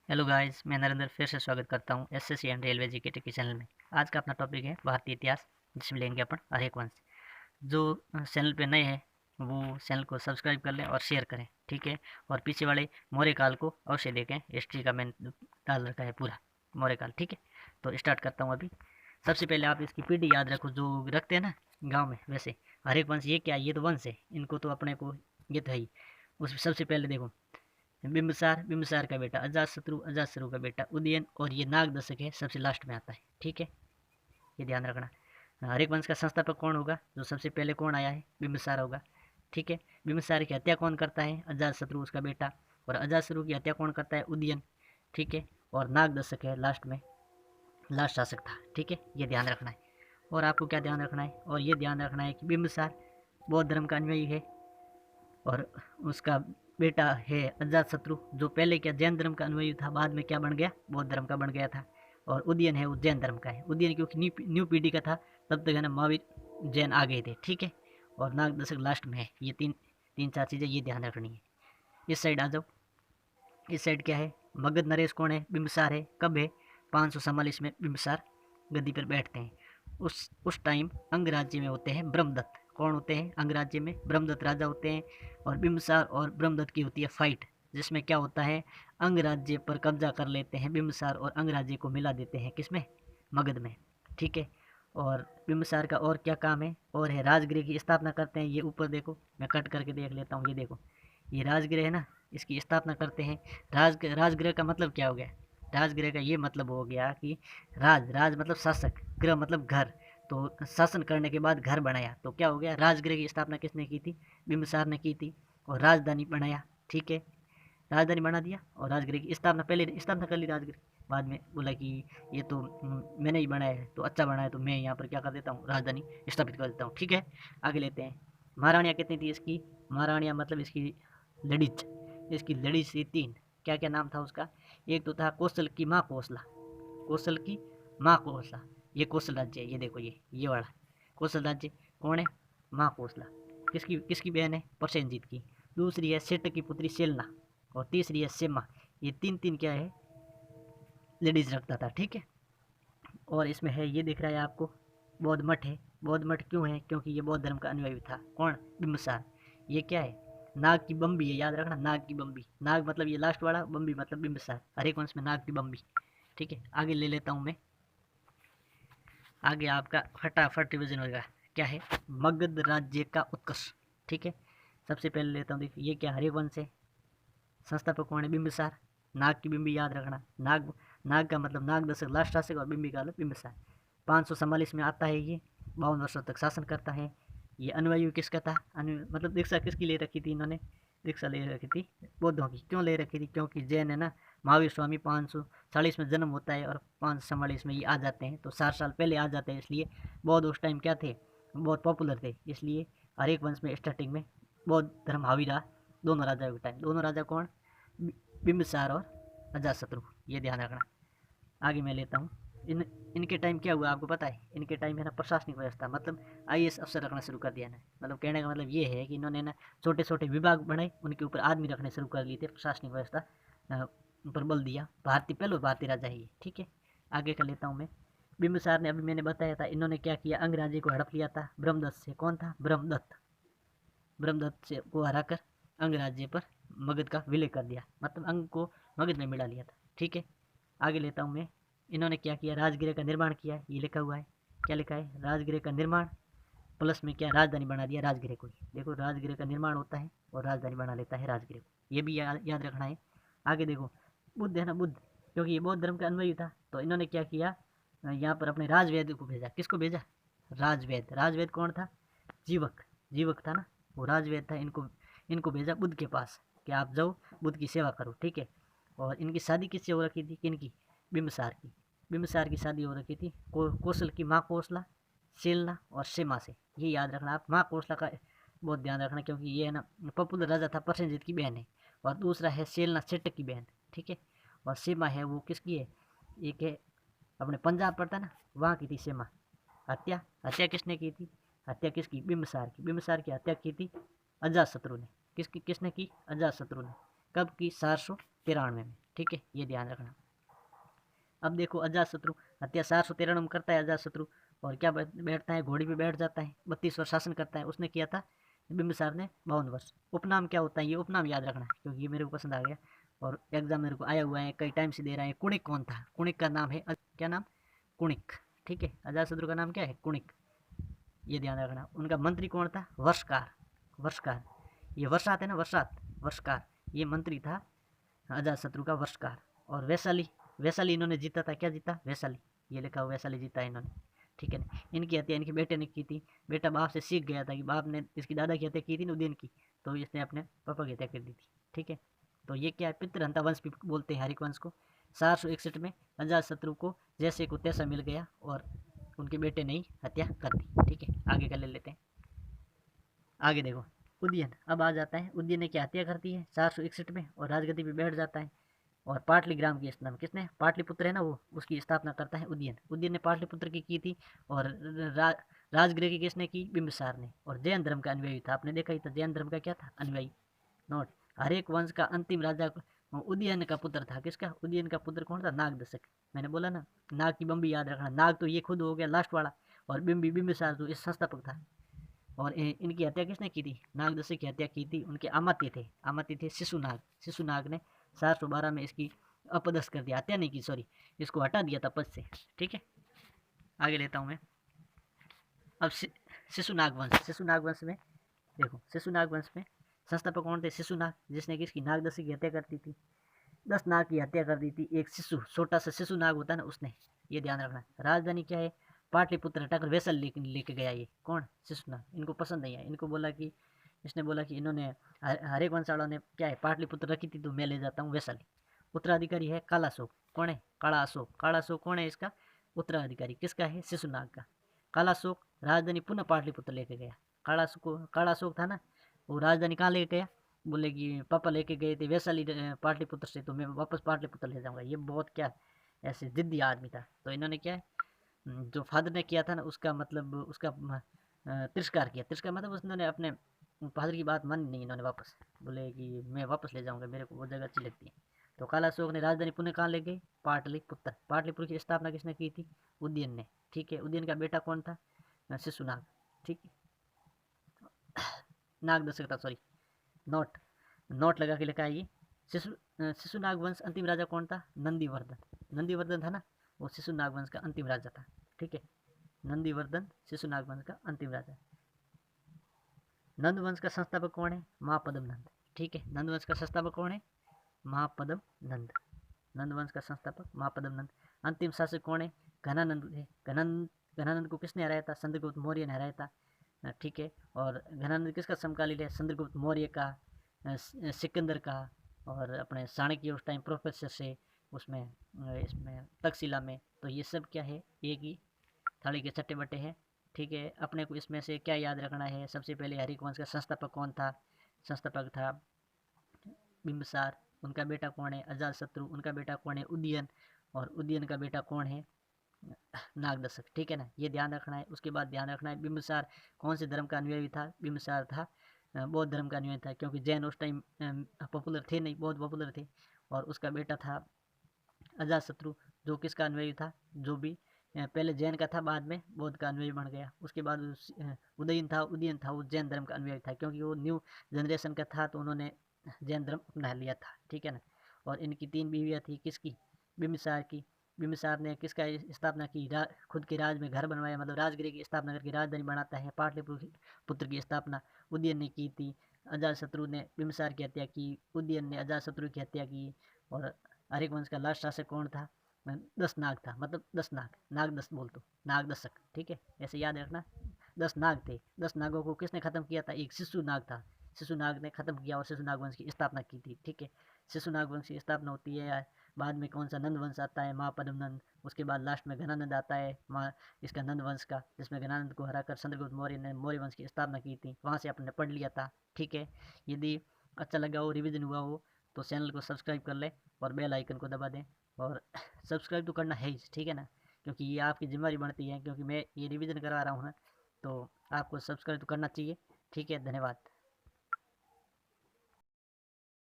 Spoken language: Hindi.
हेलो गाइस, मैं नरेंद्र फिर से स्वागत करता हूं एसएससी एंड रेलवे जीके के चैनल में। आज का अपना टॉपिक है भारतीय इतिहास, जिसमें लेंगे अपन हरेक वंश। जो चैनल पे नए हैं वो चैनल को सब्सक्राइब कर लें और शेयर करें, ठीक है। और पीछे वाले मौर्य काल को अवश्य देखें, हिस्ट्री का मैंने डाल रखा है पूरा मौर्य काल, ठीक है। तो स्टार्ट करता हूँ अभी। सबसे पहले आप इसकी पीढ़ी याद रखो, जो रखते हैं ना गाँव में। वैसे हरेक वंश ये क्या, ये तो वंश है, इनको तो अपने को ये तो है ही। उस सबसे पहले देखो, बिम्बिसार, बिम्बिसार का बेटा अजातशत्रु, अजातशत्रु का बेटा उदयन, और ये नागदशक है, सबसे लास्ट में आता है, ठीक है। ये ध्यान रखना। हरेक वंश का संस्थापक कौन होगा, जो सबसे पहले कौन आया है, बिम्बिसार होगा, ठीक है। बिम्बिसार की हत्या कौन करता है, अजातशत्रु उसका बेटा। और अजातशत्रु की हत्या कौन करता है, उदयन, ठीक है। और नागदशक है लास्ट में, लास्ट शासक था, ठीक है। ये ध्यान रखना है। और आपको क्या ध्यान रखना है, और ये ध्यान रखना है कि बिम्बिसार बौद्ध धर्म का अनुयायी है, और उसका बेटा है अजातशत्रु, जो पहले क्या जैन धर्म का अनुयायी था, बाद में क्या बन गया, बौद्ध धर्म का बन गया था। और उदयन है वो जैन धर्म का है। उदयन क्योंकि न्यू पीढ़ी का था, तब तक है ना महावीर जैन आ गए थे, ठीक है। और नाग दशक लास्ट में है। ये तीन तीन चार चीज़ें ये ध्यान रखनी है। इस साइड आ जाओ। इस साइड क्या है, मगध नरेश कौन है, बिम्बिसार है। कब है, 544 में बिम्बिसार गद्दी पर बैठते हैं। उस टाइम अंग राज्य में होते हैं ब्रह्मदत्त। कौन होते हैं अंग राज्य में, ब्रह्मदत्त राजा होते हैं। और बिम्बिसार और ब्रह्मदत्त की होती है फाइट, जिसमें क्या होता है, अंग राज्य पर कब्जा कर लेते हैं बिम्बिसार, और अंग राज्य को मिला देते हैं किसमें, मगध में, ठीक है। और बिम्बिसार का और क्या काम है, और है राजगृह की स्थापना करते हैं। ये ऊपर देखो, मैं कट करके देख लेता हूँ। ये देखो, ये राजगृह है ना, इसकी स्थापना करते हैं। राजगृह का मतलब क्या हो गया, राजगृह का ये मतलब हो गया कि राज मतलब शासक, गृह मतलब घर। तो शासन करने के बाद घर बनाया, तो क्या हो गया, राजगृह की स्थापना किसने की थी, बिम्बिसार ने की थी। और राजधानी बनाया, ठीक है। राजधानी बना दिया, और राजगृह की स्थापना, पहले स्थापना कर ली राजगृह, बाद में बोला कि ये तो मैंने ही बनाया है, तो अच्छा बनाया, तो मैं यहाँ पर क्या कर देता हूँ, राजधानी स्थापित कर देता हूँ, ठीक है। आगे लेते हैं। महारानियाँ कितनी थी इसकी, महारानियाँ मतलब इसकी लेडीज, इसकी लेडीज थी तीन। क्या क्या नाम था उसका, एक तो था कौशल की माँ कौशला, कौशल की माँ कौशला। ये कौशल राज्य है, ये देखो, ये वाला कौशल राज्य कौन है, माँ कौशला। किसकी किसकी बहन है, प्रसेनजीत की। दूसरी है सेठ की पुत्री सेलना, और तीसरी है सेमा। ये तीन तीन क्या है, लेडीज रखता था, ठीक है। और इसमें है, ये दिख रहा है आपको, बौद्ध मठ है। बौद्ध मठ क्यों है, क्योंकि ये बौद्ध धर्म का अनुयायी था। कौन, बिम्बिसार। ये क्या है, नाग की बम्बी है, याद रखना, नाग की बम्बी। नाग मतलब ये लास्ट वाला, बम्बी मतलब बिम्बिसार। हर एक वंश में नाग की बम्बी, ठीक है। आगे ले लेता हूँ मैं। आगे आपका फटाफट रिविजन होगा। क्या है, मगध राज्य का उत्कर्ष, ठीक है। सबसे पहले लेता हूँ, देखिए ये क्या, हरे वंश है। संस्थापक कौन है, बिम्बिसार। नाग की बिम्बी याद रखना, नाग, नाग का मतलब नाग दशक लास्ट शासक, और बिम्बी का मतलब बिम्बिसार। 544 में आता है ये, 52 वर्षों तक शासन करता है। ये अनुयायी किसका था, मतलब दीक्षा किसकी ले रखी थी इन्होंने, दीक्षा ले रखी थी बौद्धों की। क्यों ले रखी थी, क्योंकि जैन है ना, महावीर स्वामी 540 में जन्म होता है, और 544 में ये आ जाते हैं, तो 4 साल पहले आ जाते हैं। इसलिए बौद्ध उस टाइम क्या थे, बहुत पॉपुलर थे। इसलिए हर एक वंश में स्टार्टिंग में बौद्ध धर्म हावी रहा, दोनों राजाओं के टाइम। दोनों राजा कौन, बिम्बिसार और अजातशत्रु, ये ध्यान रखना। आगे मैं लेता हूँ। इनके टाइम क्या हुआ आपको पता है, इनके टाइम है ना प्रशासनिक व्यवस्था, मतलब आईएएस अफसर रखना शुरू कर दिया ना। मतलब कहने का मतलब ये है कि इन्होंने ना छोटे छोटे विभाग बनाए, उनके ऊपर आदमी रखने शुरू कर लिए थे, प्रशासनिक व्यवस्था पर बल दिया। भारतीय, पहले भारतीय राजा है ये, ठीक है। आगे का लेता हूँ मैं। बिम्बिसार ने, अभी मैंने बताया था, इन्होंने क्या किया, अंग राज्य को हड़प लिया था ब्रह्मदत्त से। कौन था, ब्रह्मदत्त। ब्रह्मदत्त से को हराकर अंग राज्य पर मगध का विलय कर दिया, मतलब अंग को मगध में मिला लिया था, ठीक है। आगे लेता हूँ मैं। इन्होंने क्या किया, राजगृह का निर्माण किया, ये लिखा हुआ है। क्या लिखा है, राजगृह का निर्माण, प्लस में क्या, राजधानी बना दिया राजगृह को। देखो, राजगृह का निर्माण होता है और राजधानी बना लेता है राजगृह को, ये भी याद रखना है। आगे देखो, बुद्ध है ना, बुद्ध, क्योंकि ये बौद्ध धर्म का अनुयायी था, तो इन्होंने क्या किया, यहाँ पर अपने राजवेद को भेजा। किसको भेजा, राजवेद। राजवेद कौन था, जीवक, जीवक था ना, वो राजवेद था। इनको इनको भेजा बुद्ध के पास कि आप जाओ, बुद्ध की सेवा करो, ठीक है। और इनकी शादी किससे हो रखी थी, किनकी, बिम्बिसार की। बिम्बिसार की शादी हो रखी थी कौशल की माँ कौशला, सेलना और सेमा से। ये याद रखना आप, माँ कौशला का बहुत ध्यान रखना, क्योंकि ये है ना पॉपुलर राजा था, प्रसेनजीत की बहन है। और दूसरा है सेलना, सेठ की बहन, ठीक है। और सेमा है वो किसकी है, एक है अपने पंजाब पड़ता ना, वहाँ की थी सेमा। हत्या, हत्या किसने की थी, हत्या किसकी, बिम्बिसार की। बिम्बिसार की हत्या की थी अजातशत्रु ने। किसने की, अजातशत्रु ने। कब की, 493 में, ठीक है, ये ध्यान रखना। अब देखो अजातशत्रु हत्या 493 में करता है अजातशत्रु, और क्या बैठता है, घोड़ी पे बैठ जाता है, 32 वर्ष शासन करता है। उसने किया था बिंबिसार ने 52 वर्ष। उपनाम क्या होता है, ये उपनाम याद रखना है क्योंकि ये मेरे को पसंद आ गया और एग्जाम मेरे को आया हुआ है, कई टाइम से दे रहा है। कुणिक कौन था, कुणिक का नाम है क्या नाम, कुणिक। ठीक है, अजातशत्रु का नाम क्या है, कुणिक, ये ध्यान रखना। उनका मंत्री कौन था, वर्षकार, वर्षकार, ये वर्षात है ना, वर्षात, वर्षकार, ये मंत्री था अजातशत्रु का, वर्षकार। और वैशाली, वैशाली इन्होंने जीता था, क्या जीता, वैशाली, ये लिखा हुआ वैशाली जीता है इन्होंने। ठीक है ना, इनकी हत्या इनके बेटे ने की थी। बेटा बाप से सीख गया था कि बाप ने इसकी दादा की हत्या की थी ना उदयन की, तो इसने अपने पापा की हत्या कर दी थी। ठीक है, तो ये क्या है, पितृहंता वंश भी बोलते हैं हरिक वंश को। 461 में अजातशत्रु को जैसे को तैसा मिल गया और उनके बेटे ने ही हत्या कर दी। ठीक है, आगे का ले लेते हैं। आगे देखो उदयन, अब आ जाता है, उदयन ने क्या हत्या करती है 461 में और राजगद्दी पे बैठ जाता है। और पाटलिग्राम की स्थापना किसने, पाटलिपुत्र है ना वो, उसकी स्थापना करता है उदयन। उदयन ने पाटलिपुत्र की थी। और राजगृह की किसने की, बिंबिसार ने। और जैन धर्म का अनुयायी था, आपने देखा ही था जैन धर्म का क्या था, अनुयायी। नोट, हर एक वंश का अंतिम राजा उदयन का पुत्र था। किसका, उदयन का पुत्र कौन था, नागदशक। मैंने बोला ना, नाग की बम्बी याद रखना, नाग तो ये खुद हो गया लास्ट वाला, और बिंबी बिंबिसार तो इस संस्थापक था। और इनकी हत्या किसने की थी, नागदशक की हत्या की थी उनके अमात्य थे, अमात्य थे शिशुनाग। शिशुनाग ने 412 में इसकी अपदस्थ कर दिया, हत्या नहीं की, सॉरी, इसको हटा दिया था पद से। ठीक है, आगे लेता हूँ मैं। अब शिशुनाग वंश, शिशुनाग वंश में देखो, शिशुनाग वंश में संस्थापक कौन थे, शिशुनाग, जिसने किसकी, नागदशक की हत्या करती थी, 10 नाग की हत्या कर दी थी। एक शिशु, छोटा सा शिशु नाग होता है ना, उसने, ये ध्यान रखना। राजधानी क्या है, पाटलिपुत्र हटाकर वैसल लेके गया, ये कौन, शिशुनाग। इनको पसंद नहीं आया, इनको बोला कि, इसने बोला कि इन्होंने हरेक वंशावलों ने क्या है पाटलिपुत्र रखी थी, तो मैं ले जाता हूँ वैशाली। उत्तराधिकारी है कालाशोक, कौन है, काला अशोक। काला अशोक कौन है, इसका उत्तराधिकारी किसका है, शिशुनाग का। कालाशोक राजधानी पुनः पाटलिपुत्र लेके गया। काला अशोक था ना, वो राजधानी कहाँ लेके गया, बोले कि पापा लेके गए थे वैशाली पाटलिपुत्र से, तो मैं वापस पाटलिपुत्र ले जाऊंगा। ये बहुत क्या ऐसे जिद्दी आदमी था। तो इन्होंने क्या है, जो फादर ने किया था ना, उसका मतलब उसका तिरस्कार किया। तिरस्कार मतलब उन्होंने अपने फादर की बात मानी नहीं, इन्होंने वापस बोले कि मैं वापस ले जाऊंगा, मेरे को वो जगह अच्छी लगती है। तो काला अशोक ने राजधानी पुनः कहाँ ले गए, पाटलिपुत्र। पाटलिपुत्र की स्थापना किसने की थी, उदयन ने। ठीक है, उदयन का बेटा कौन था, शिशुनाग। ठीक है, नागदशक था, सॉरी, नोट, नोट लगा के लिखा है ये। शिशुनाग वंश अंतिम राजा कौन था, नंदीवर्धन। नंदीवर्धन था ना, वो शिशुनाग वंश का अंतिम राजा था। ठीक है, नंदीवर्धन शिशुनाग वंश का अंतिम राजा। नंद वंश का संस्थापक कौन है, महापद्म नंद। ठीक है, नंद वंश का संस्थापक कौन है, महापद्म नंद। नंद वंश का संस्थापक महापद्म नंद। अंतिम शासक कौन है, घनानंद है। घनानंद को किसने हराया था, चंद्रगुप्त मौर्य ने हराया था। ठीक है, और घनानंद किसका समकालीन है, चंद्रगुप्त मौर्य का, सिकंदर का, और अपने चाणक्य उस टाइम प्रोफेसर से उसमें इसमें तक्षशिला में। तो ये सब क्या है, एक ही थाली के चट्टे बट्टे हैं। ठीक है, अपने को इसमें से क्या याद रखना है, सबसे पहले हरिक वंश का संस्थापक कौन था, संस्थापक था बिंबिसार। उनका बेटा कौन है, अजातशत्रु। उनका बेटा कौन है, उदयन। और उदयन का बेटा कौन है, नागदशक। ठीक है ना, ये ध्यान रखना है। उसके बाद ध्यान रखना है बिंबिसार कौन से धर्म का अनुयायी था, बिंबिसार था बौद्ध धर्म का अनुयायी था, क्योंकि जैन उस टाइम पॉपुलर थे नहीं, बहुत पॉपुलर थे। और उसका बेटा था अजातशत्रु, जो किसका अनुयायी था, जो भी पहले जैन का था, बाद में बौद्ध का अनुयायी बन गया। उसके बाद उदयन था वो जैन धर्म का अनुयायी था, क्योंकि वो न्यू जनरेशन का था, तो उन्होंने जैन धर्म अपना लिया था। ठीक है ना, और इनकी 3 बीवियाँ थी, किसकी, बिंबिसार की। बिंबिसार ने किसका स्थापना की, खुद के राज में घर बनवाया, मतलब राजगृह की स्थापना करके राजधानी बनाता है। पाटलिपुत्र की स्थापना उदयन ने की थी। अजातशत्रु ने बिंबिसार की हत्या की, उदयन ने अजातशत्रु की हत्या की। और हरिक वंश का लास्ट शासक कौन था, 10 नाग था, मतलब 10 नाग, नाग 10 बोल तो, नाग दशक। ठीक है, ऐसे याद रखना, 10 नाग थे। 10 नागों को किसने खत्म किया था, एक शिशु नाग था, शिशु नाग ने खत्म किया और शिशु नाग वंश की स्थापना की थी। ठीक है, शिशु नाग वंश की स्थापना होती है। बाद में कौन सा नंद वंश आता है, महापद्म नंद। उसके बाद लास्ट में घनानंद आता है, इसका नंद वंश का, जिसमें घनानंद को हराकर चंद्रगुप्त मौर्य ने मौर्य वंश की स्थापना की थी। वहाँ से आपने पढ़ लिया था। ठीक है, यदि अच्छा लगा हो, रिविजन हुआ हो, तो चैनल को सब्सक्राइब कर ले और बेल आइकन को दबा दें। और सब्सक्राइब तो करना है ही, ठीक है ना, क्योंकि ये आपकी जिम्मेदारी बनती है, क्योंकि मैं ये रिविजन करवा रहा हूँ ना, तो आपको सब्सक्राइब तो करना चाहिए। ठीक है, धन्यवाद।